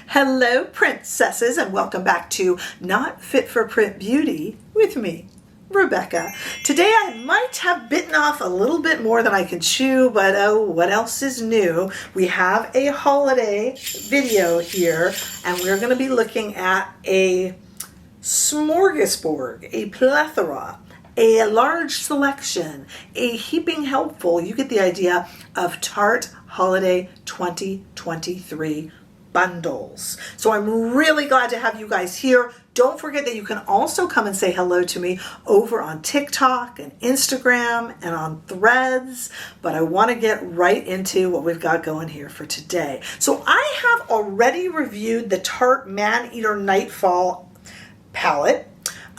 Hello, princesses, and welcome back to Not Fit for Print Beauty with me, Rebecca. Today I might have bitten off a little bit more than I can chew, but oh, what else is new? We have a holiday video here, and we're going to be looking at a smorgasbord, a plethora, a large selection, a heaping helpful, you get the idea, of Tarte Holiday 2023 bundles. So I'm really glad to have you guys here. Don't forget that you can also come and say hello to me over on TikTok and Instagram and on Threads, but I want to get right into what we've got going here for today. So I have already reviewed the Tarte Man-Eater Nightfall palette.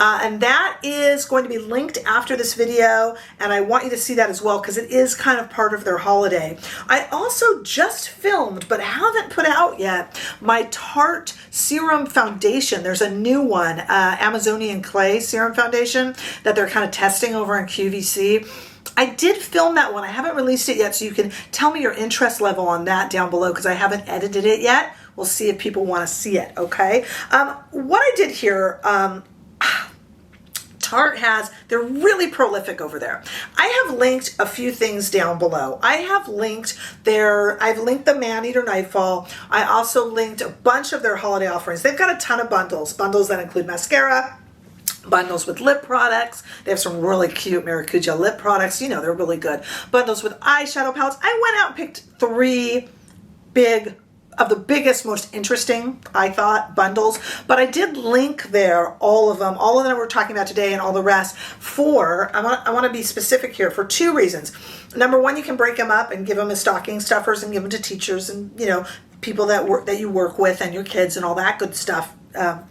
And that is going to be linked after this video, and I want you to see that as well because it is kind of part of their holiday. I also just filmed, but haven't put out yet, my Tarte Serum Foundation. There's a new one, Amazonian Clay Serum Foundation, that they're kind of testing over in QVC. I did film that one. I haven't released it yet, so you can tell me your interest level on that down below because I haven't edited it yet. We'll see if people want to see it, okay? What I did here, Tarte has, they're really prolific over there. I have linked a few things down below. I've linked the Man-Eater Nightfall. I also linked a bunch of their holiday offerings. They've got a ton of bundles that include mascara, bundles with lip products. They have some really cute Maracuja lip products. You know, they're really good. Bundles with eyeshadow palettes. I went out and picked three of the biggest, most interesting, I thought, bundles. But I did link there all of them we're talking about today and all the rest for, I want to be specific here, for two reasons. Number one, you can break them up and give them as stocking stuffers and give them to teachers and, you know, people that you work with and your kids and all that good stuff.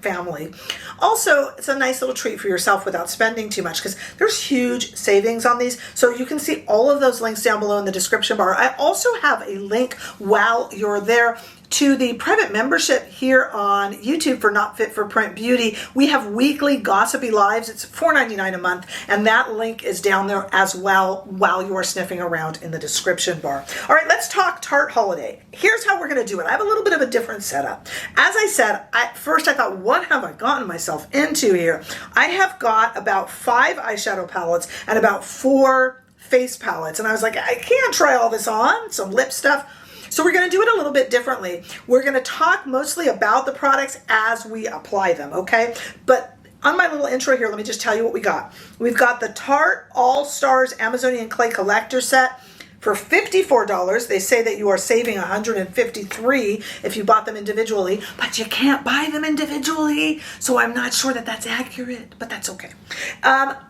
Family. Also, it's a nice little treat for yourself without spending too much because there's huge savings on these. So you can see all of those links down below in the description bar. I also have a link while you're there to the private membership here on YouTube for Not Fit for Print Beauty. We have weekly gossipy lives. It's $4.99 a month, and that link is down there as well while you are sniffing around in the description bar. All right, let's talk Tarte Holiday. Here's how we're going to do it. I have a little bit of a different setup. As I said, at first I thought, what have I gotten myself into here? I have got about 5 eyeshadow palettes and about 4 face palettes, and I was like, I can't try all this on, some lip stuff. So we're going to do it a little bit differently. We're going to talk mostly about the products as we apply them, okay? But on my little intro here, let me just tell you what we got. We've got the Tarte All-Stars Amazonian Clay Collector Set for $54. They say that you are saving $153 if you bought them individually, but you can't buy them individually, so I'm not sure that that's accurate, but that's okay.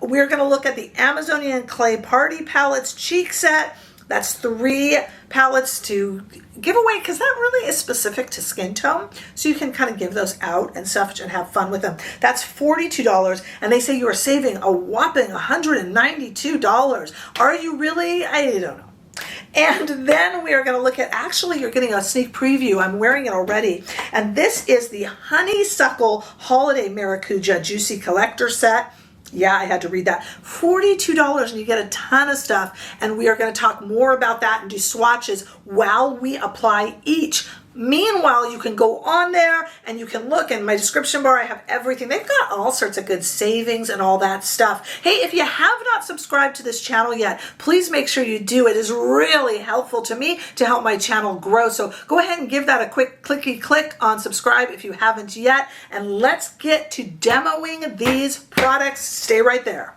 We're going to look at the Amazonian Clay Party Palettes Cheek Set. That's 3 palettes to give away because that really is specific to skin tone. So you can kind of give those out and stuff and have fun with them. That's $42. And they say you are saving a whopping $192. Are you really? I don't know. And then we are going to look at, actually you're getting a sneak preview. I'm wearing it already. And this is the Honeysuckle Holiday Maracuja Juicy Collector Set. Yeah, I had to read that. $42 and you get a ton of stuff. And we are going to talk more about that and do swatches while we apply each. Meanwhile, you can go on there and you can look in my description bar. I have everything. They've got all sorts of good savings and all that stuff. Hey, if you have not subscribed to this channel yet, please make sure you do. It is really helpful to me to help my channel grow. So go ahead and give that a quick clicky click on subscribe if you haven't yet. And let's get to demoing these products. Stay right there.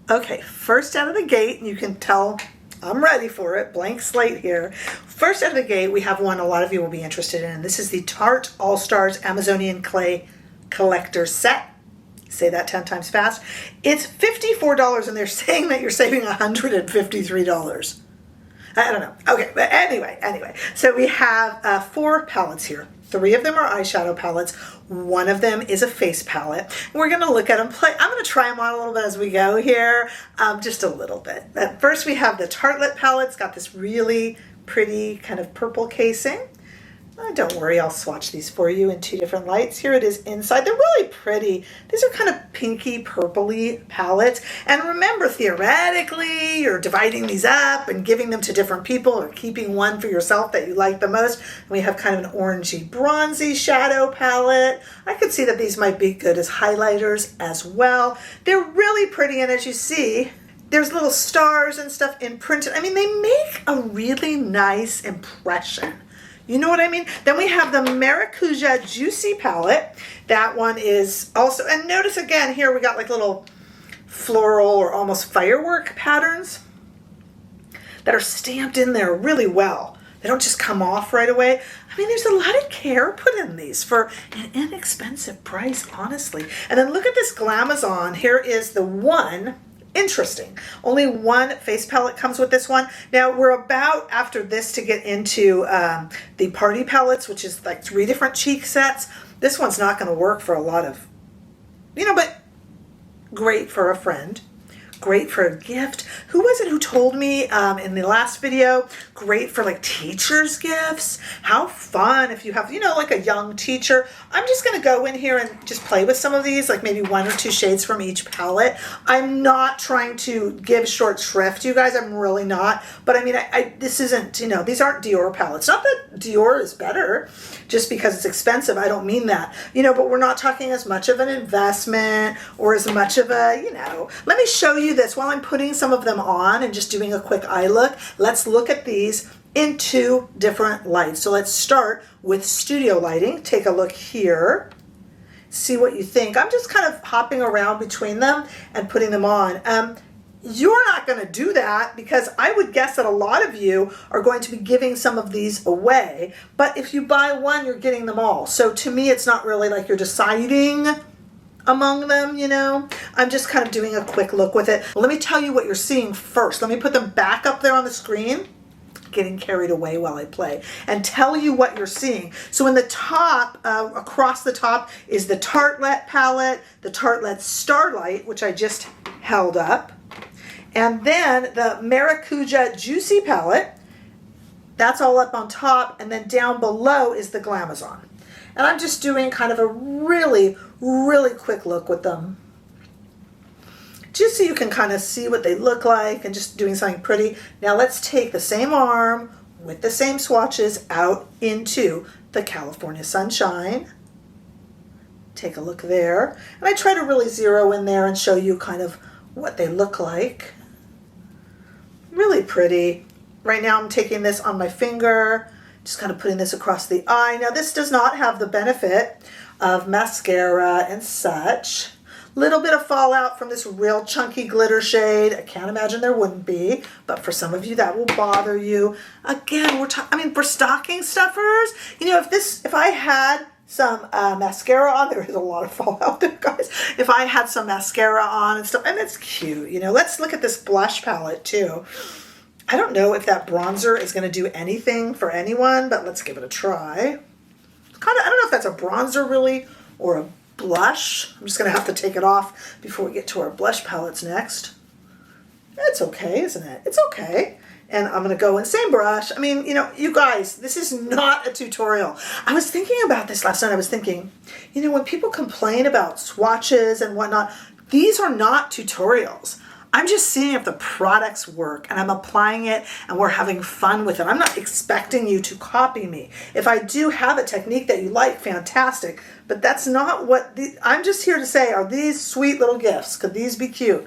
Okay, first out of the gate, you can tell I'm ready for it. Blank slate here. First out of the gate, we have one a lot of you will be interested in. This is the Tarte All-Stars Amazonian Clay Collector Set. Say that 10 times fast. It's $54 and they're saying that you're saving $153. I don't know. Okay, but anyway. So we have 4 palettes here. 3 of them are eyeshadow palettes. 1 of them is a face palette. We're going to look at them. I'm going to try them on a little bit as we go here, just a little bit. But first we have the Tarte Lip palette. It's got this really pretty kind of purple casing. Don't worry, I'll swatch these for you in 2 different lights. Here it is inside. They're really pretty. These are kind of pinky purpley palettes. And remember, theoretically, you're dividing these up and giving them to different people or keeping one for yourself that you like the most. And we have kind of an orangey bronzy shadow palette. I could see that these might be good as highlighters as well. They're really pretty, and as you see, there's little stars and stuff imprinted. I mean, they make a really nice impression. You know what I mean? Then we have the Maracuja Juicy palette. That one is also, and notice again here we got like little floral or almost firework patterns that are stamped in there really well. They don't just come off right away. I mean, there's a lot of care put in these for an inexpensive price, honestly. And then look at this Glamazon. Here is the one. Interesting. Only one face palette comes with this one. Now we're about after this to get into the party palettes, which is like 3 different cheek sets. This one's not going to work for a lot of, but great for a friend. Great for a gift. Who was it who told me in the last video? Great for like teachers' gifts. How fun if you have, like a young teacher. I'm just going to go in here and just play with some of these, like maybe 1 or 2 shades from each palette. I'm not trying to give short shrift, you guys. I'm really not. But I mean, this isn't, these aren't Dior palettes. Not that Dior is better just because it's expensive. I don't mean that. But we're not talking as much of an investment or as much of a, Let me show you this while I'm putting some of them on and just doing a quick eye look. Let's look at these in 2 different lights. So let's start with studio lighting. Take a look here. See what you think. I'm just kind of hopping around between them and putting them on. You're not going to do that because I would guess that a lot of you are going to be giving some of these away. But if you buy one, you're getting them all. So to me, it's not really like you're deciding among them, I'm just kind of doing a quick look with it. Well, let me tell you what you're seeing first. Let me put them back up there on the screen, getting carried away while I play, and tell you what you're seeing. So in the top, across the top is the Tartelette palette, the Tartelette Starlight, which I just held up, and then the Maracuja Juicy palette. That's all up on top, and then down below is the Glamazon. And I'm just doing kind of a really, really quick look with them. Just so you can kind of see what they look like and just doing something pretty. Now let's take the same arm with the same swatches out into the California Sunshine. Take a look there. And I try to really zero in there and show you kind of what they look like. Really pretty. Right now I'm taking this on my finger. Just kind of putting this across the eye. Now this does not have the benefit of mascara and such. Little bit of fallout from this real chunky glitter shade. I can't imagine there wouldn't be, but for some of you that will bother you. Again, for stocking stuffers, if I had some mascara on, there is a lot of fallout there, guys. If I had some mascara on and stuff, and it's cute, Let's look at this blush palette too. I don't know if that bronzer is going to do anything for anyone, but let's give it a try. I don't know if that's a bronzer really or a blush. I'm just going to have to take it off before we get to our blush palettes next. It's okay, isn't it? It's okay. And I'm going to go in same brush. I mean, you guys, this is not a tutorial. I was thinking about this last night. I was thinking, when people complain about swatches and whatnot, these are not tutorials. I'm just seeing if the products work and I'm applying it and we're having fun with it. I'm not expecting you to copy me. If I do have a technique that you like, fantastic. But that's not what I'm just here to say, are these sweet little gifts? Could these be cute?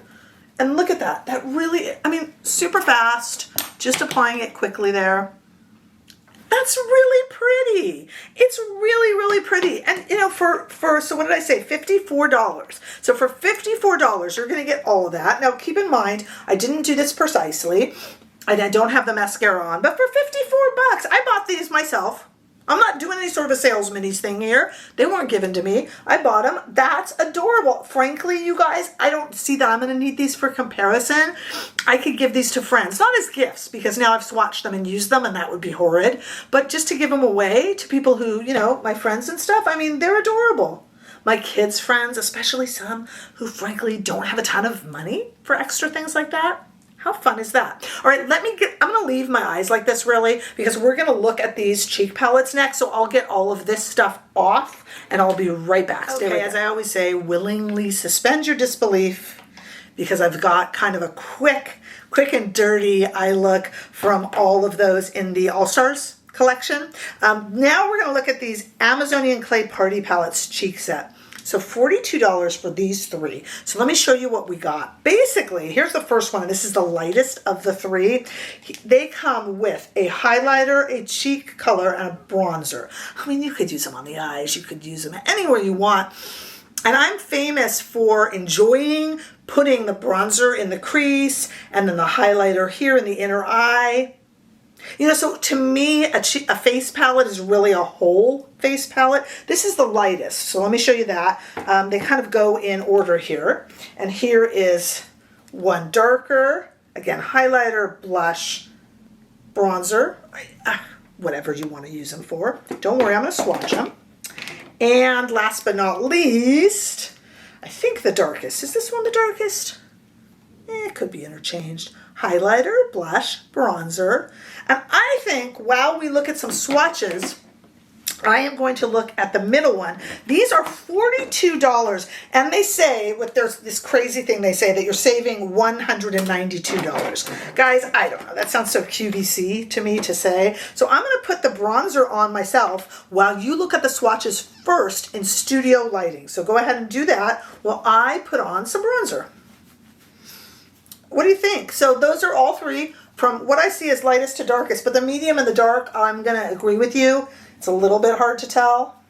And look at that. That really, super fast. Just applying it quickly there. That's really pretty. It's really, really pretty. And so what did I say? $54. So for $54, you're going to get all of that. Now keep in mind, I didn't do this precisely, and I don't have the mascara on, but for $54, I bought these myself. I'm not doing any sort of a salesman's thing here. They weren't given to me. I bought them. That's adorable. Frankly, you guys, I don't see that I'm going to need these for comparison. I could give these to friends, not as gifts, because now I've swatched them and used them, and that would be horrid. But just to give them away to people who, my friends and stuff, they're adorable. My kids' friends, especially some who frankly don't have a ton of money for extra things like that. How fun is that? All right, I'm gonna leave my eyes like this really because we're gonna look at these cheek palettes next. So I'll get all of this stuff off and I'll be right back. Okay, as I always say, willingly suspend your disbelief because I've got kind of a quick and dirty eye look from all of those in the All-Stars collection. Now we're gonna look at these Amazonian Clay Party Palettes cheek set. So $42 for these three. So let me show you what we got. Basically, here's the first one, and this is the lightest of the three. They come with a highlighter, a cheek color, and a bronzer. I mean, you could use them on the eyes. You could use them anywhere you want. And I'm famous for enjoying putting the bronzer in the crease and then the highlighter here in the inner eye. You know, so to me, a face palette is really a whole face palette. This is the lightest, so let me show you that. They kind of go in order here. And here is one darker, again, highlighter, blush, bronzer, whatever you want to use them for. Don't worry, I'm going to swatch them. And last but not least, I think the darkest. Is this one the darkest? It could be interchanged. Highlighter, blush, bronzer. And I think while we look at some swatches, I am going to look at the middle one. These are $42, and they say, there's this crazy thing they say that you're saving $192. Guys, I don't know. That sounds so QVC to me to say. So I'm going to put the bronzer on myself while you look at the swatches first in studio lighting. So go ahead and do that while I put on some bronzer. What do you think? So those are all three from what I see as lightest to darkest, but the medium and the dark, I'm going to agree with you. It's a little bit hard to tell.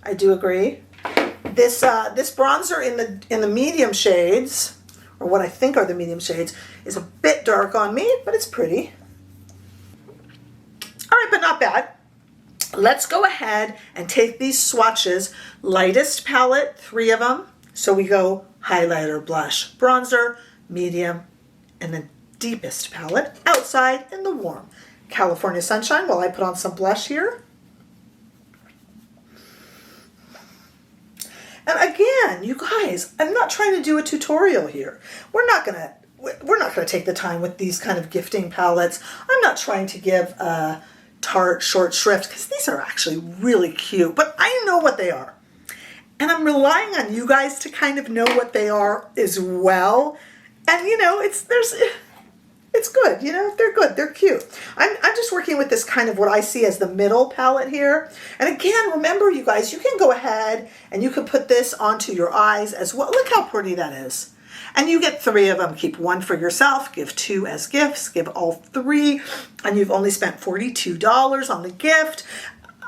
I do agree. This bronzer in the medium shades, or what I think are the medium shades, is a bit dark on me, but it's pretty. All right, but not bad. Let's go ahead and take these swatches. Lightest palette, 3 of them. So we go highlighter, blush, bronzer, medium, and then deepest palette, outside in the warm. California Sunshine, while I put on some blush here. And again, you guys, I'm not trying to do a tutorial here. We're not gonna take the time with these kind of gifting palettes. I'm not trying to give Tarte short shrift because these are actually really cute, but I know what they are. And I'm relying on you guys to kind of know what they are as well. And you know, it's good, you know, they're good, they're cute. I'm just working with this kind of what I see as the middle palette here. And again, remember you guys, you can go ahead and you can put this onto your eyes as well. Look how pretty that is. And you get 3 of them. Keep 1 for yourself, give 2 as gifts, give all 3, and you've only spent $42 on the gift.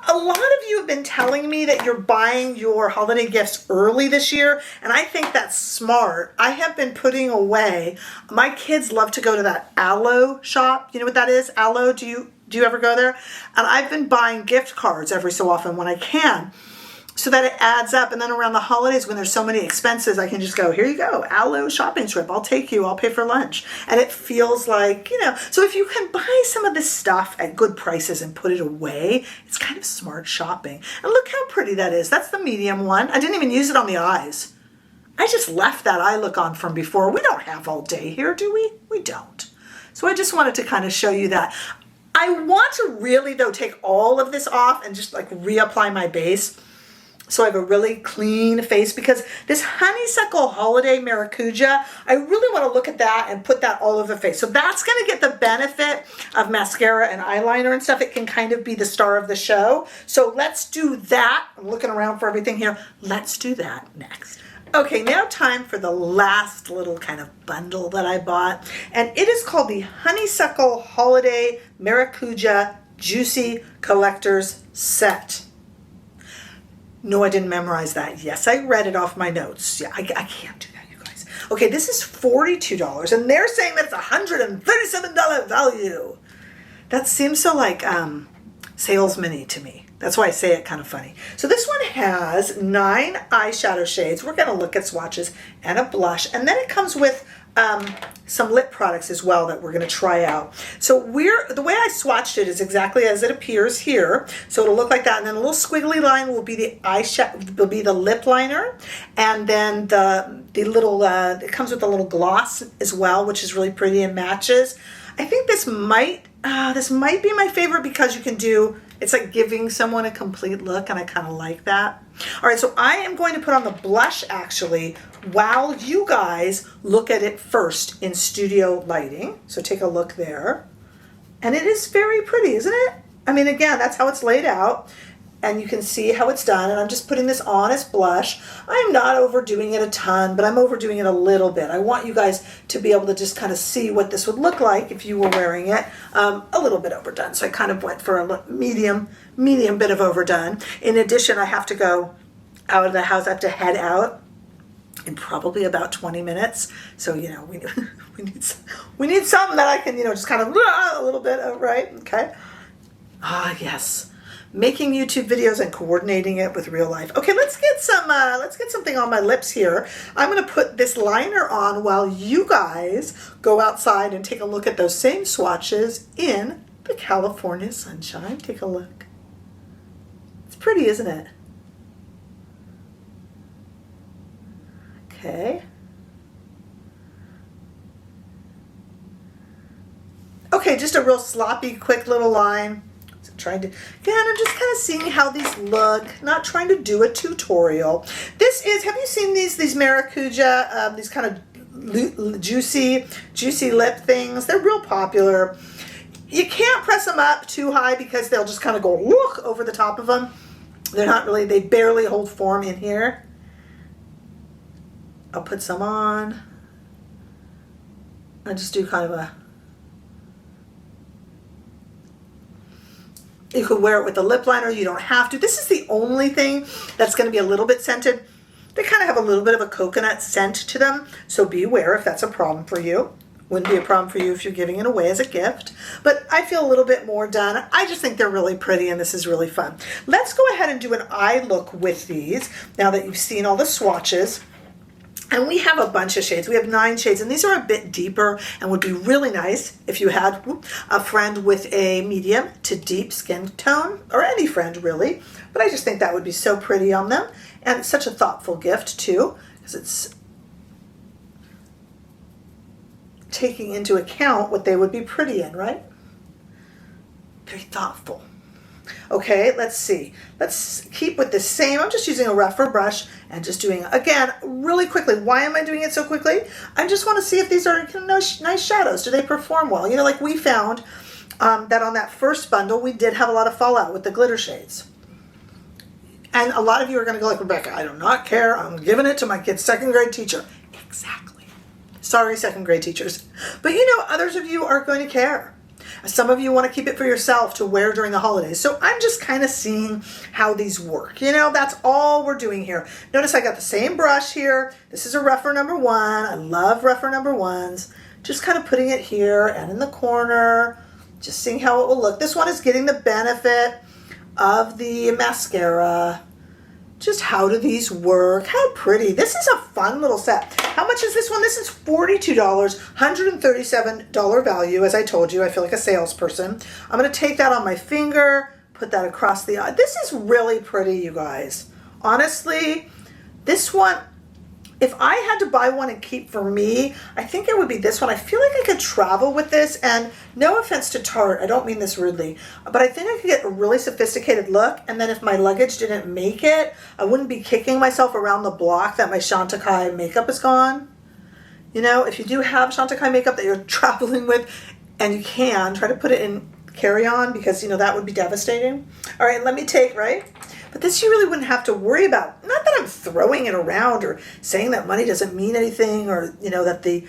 A lot of you have been telling me that you're buying your holiday gifts early this year, and I think that's smart. I have been putting away, my kids love to go to that Aloe shop. You know what that is? Aloe, do you ever go there? And I've been buying gift cards every so often when I can, so that it adds up. And then around the holidays when there's so many expenses, I can just go, here you go, Aloe shopping trip. I'll take you, I'll pay for lunch. And it feels like, you know, so if you can buy some of this stuff at good prices and put it away, it's kind of smart shopping. And look how pretty that is. That's the medium one. I didn't even use it on the eyes. I just left that eye look on from before. We don't have all day here, do we? We don't. So I just wanted to kind of show you that. I want to really, though, take all of this off and just like reapply my base, so I have a really clean face, because this Honeysuckle Holiday Maracuja, I really want to look at that and put that all over the face. So that's going to get the benefit of mascara and eyeliner and stuff. It can kind of be the star of the show. So let's do that. I'm looking around for everything here. Let's do that next. Okay, now time for the last little kind of bundle that I bought. And it is called the Honeysuckle Holiday Maracuja Juicy Collector's Set. No, I didn't memorize that. Yes, I read it off my notes. Yeah, I can't do that, you guys. Okay, this is $42, and they're saying that it's $137 value. That seems so like salesman-y to me. That's why I say it kind of funny. So this one has 9 eyeshadow shades. We're going to look at swatches and a blush, and then it comes with some lip products as well that we're going to try out. So the way I swatched it is exactly as it appears here. So it'll look like that, and then a little squiggly line will be the eyeshadow, will be the lip liner, and then the little it comes with a little gloss as well, which is really pretty and matches. I think this might be my favorite because you can do, it's like giving someone a complete look, and I kind of like that. All right, so I am going to put on the blush actually while you guys look at it first in studio lighting. So take a look there. And it is very pretty, isn't it? I mean, again, that's how it's laid out. And you can see how it's done. And I'm just putting this on as blush. I'm not overdoing it a ton, but I'm overdoing it a little bit. I want you guys to be able to just kind of see what this would look like if you were wearing it. A little bit overdone. So I kind of went for a medium bit of overdone. In addition, I have to go out of the house. I have to head out in probably about 20 minutes. So, you know, we need something that I can, you know, just kind of a little bit of, right? Okay. Ah, yes. Making YouTube videos and coordinating it with real life. Okay, let's get something on my lips here. I'm going to put this liner on while you guys go outside and take a look at those same swatches in the California sunshine. Take a look. It's pretty, isn't it? Okay. Okay, just a real sloppy, quick little line. I'm just kind of seeing how these look, not trying to do a tutorial. This is, have you seen these Maracuja, these kind of juicy lip things? They're real popular. You can't press them up too high because they'll just kind of go whook over the top of them. They're not really, they barely hold form in here. I'll put some on. I just do kind of a, you could wear it with a lip liner. You don't have to. This is the only thing that's going to be a little bit scented. They kind of have a little bit of a coconut scent to them, so be aware if that's a problem for you. Wouldn't be a problem for you if you're giving it away as a gift. But I feel a little bit more done. I just think they're really pretty, and this is really fun. Let's go ahead and do an eye look with these now that you've seen all the swatches. And we have a bunch of shades. We have 9 shades, and these are a bit deeper and would be really nice if you had a friend with a medium to deep skin tone, or any friend really. But I just think that would be so pretty on them, and it's such a thoughtful gift too, because it's taking into account what they would be pretty in, right? Very thoughtful. Okay, let's see. Let's keep with the same. I'm just using a Rephr brush and just doing, again, really quickly. Why am I doing it so quickly? I just want to see if these are nice shadows. Do they perform well? You know, like we found that on that first bundle, we did have a lot of fallout with the glitter shades. And a lot of you are going to go like, Rebecca, I do not care. I'm giving it to my kid's 2nd grade teacher. Exactly. Sorry, 2nd grade teachers. But you know, others of you are going to care. Some of you want to keep it for yourself to wear during the holidays. So I'm just kind of seeing how these work. You know, that's all we're doing here. Notice I got the same brush here. This is a Rephr number 1. I love Rephr number 1s. Just kind of putting it here and in the corner. Just seeing how it will look. This one is getting the benefit of the mascara. Just how do these work? How pretty. This is a fun little set. How much is this one? This is $42, $137 value. As I told you, I feel like a salesperson. I'm going to take that on my finger, put that across the eye. This is really pretty, you guys. Honestly, this one, if I had to buy one and keep for me, I think it would be this one. I feel like I could travel with this, and no offense to Tarte, I don't mean this rudely, but I think I could get a really sophisticated look, and then if my luggage didn't make it, I wouldn't be kicking myself around the block that my Chantecaille makeup is gone. You know, if you do have Chantecaille makeup that you're traveling with, and you can, try to put it in carry-on, because, you know, that would be devastating. All right, let me take, right? But this you really wouldn't have to worry about. Not that I'm throwing it around or saying that money doesn't mean anything, or, you know, that the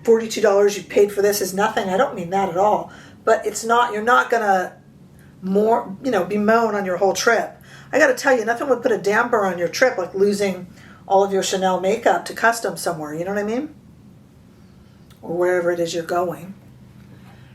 $42 you paid for this is nothing. I don't mean that at all. But it's not, you're not gonna bemoan on your whole trip. I gotta tell you, nothing would put a damper on your trip like losing all of your Chanel makeup to custom somewhere, you know what I mean? Or wherever it is you're going.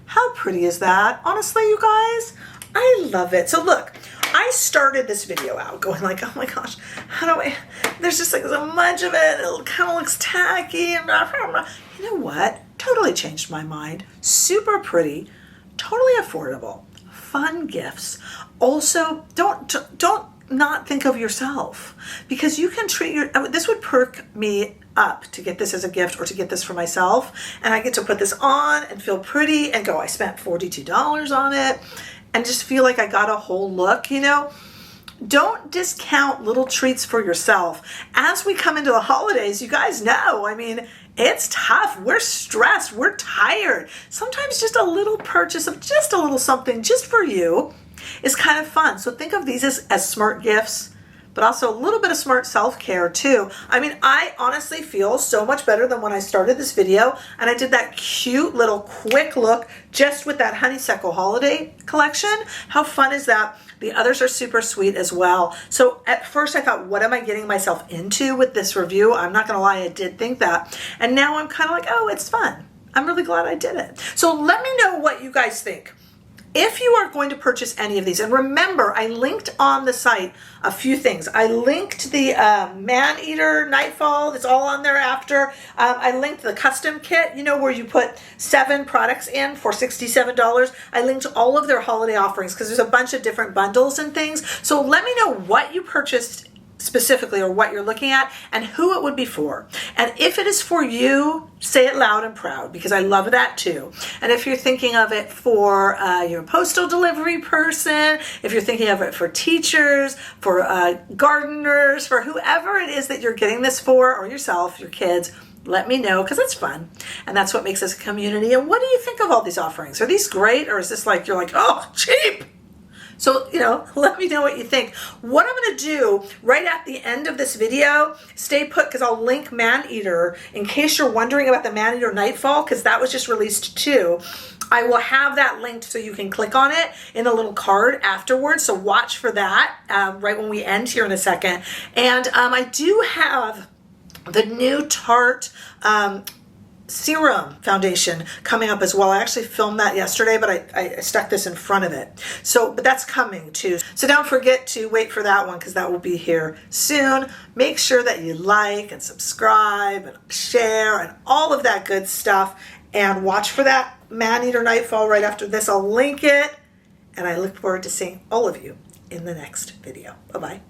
How pretty is that? Honestly, you guys, I love it. So look, I started this video out going like, oh my gosh, how do I, there's just like so much of it, it kind of looks tacky, and blah, blah, blah. You know what? Totally changed my mind. Super pretty, totally affordable, fun gifts. Also, don't not think of yourself, because you can treat this would perk me up to get this as a gift or to get this for myself, and I get to put this on and feel pretty and go, I spent $42 on it, and just feel like I got a whole look, you know. Don't discount little treats for yourself. As we come into the holidays, you guys know, I mean, it's tough. We're stressed. We're tired. Sometimes just a little purchase of just a little something just for you is kind of fun. So think of these as smart gifts, but also a little bit of smart self-care too. I mean, I honestly feel so much better than when I started this video and I did that cute little quick look just with that Honeysuckle holiday collection. How fun is that? The others are super sweet as well. So at first I thought, what am I getting myself into with this review? I'm not gonna lie, I did think that. And now I'm kind of like, oh, it's fun. I'm really glad I did it. So let me know what you guys think. If you are going to purchase any of these, and remember, I linked on the site a few things. I linked the Man-Eater Nightfall. It's all on there after. I linked the custom kit, you know, where you put 7 products in for $67. I linked all of their holiday offerings because there's a bunch of different bundles and things. So let me know what you purchased specifically or what you're looking at and who it would be for. And if it is for you, say it loud and proud, because I love that too. And if you're thinking of it for your postal delivery person, if you're thinking of it for teachers, for gardeners, for whoever it is that you're getting this for, or yourself, your kids, let me know, because it's fun. And that's what makes us a community. And what do you think of all these offerings? Are these great, or is this like, you're like, oh, cheap? So, you know, let me know what you think. What I'm going to do right at the end of this video, stay put, because I'll link Man-Eater in case you're wondering about the Man-Eater Nightfall, because that was just released too. I will have that linked so you can click on it in a little card afterwards. So watch for that right when we end here in a second. And I do have the new Tarte Serum foundation coming up as well. I actually filmed that yesterday, but I stuck this in front of it. So, but that's coming too. So don't forget to wait for that one, because that will be here soon. Make sure that you like and subscribe and share and all of that good stuff, and watch for that Man-Eater Nightfall right after this. I'll link it, and I look forward to seeing all of you in the next video. Bye-bye.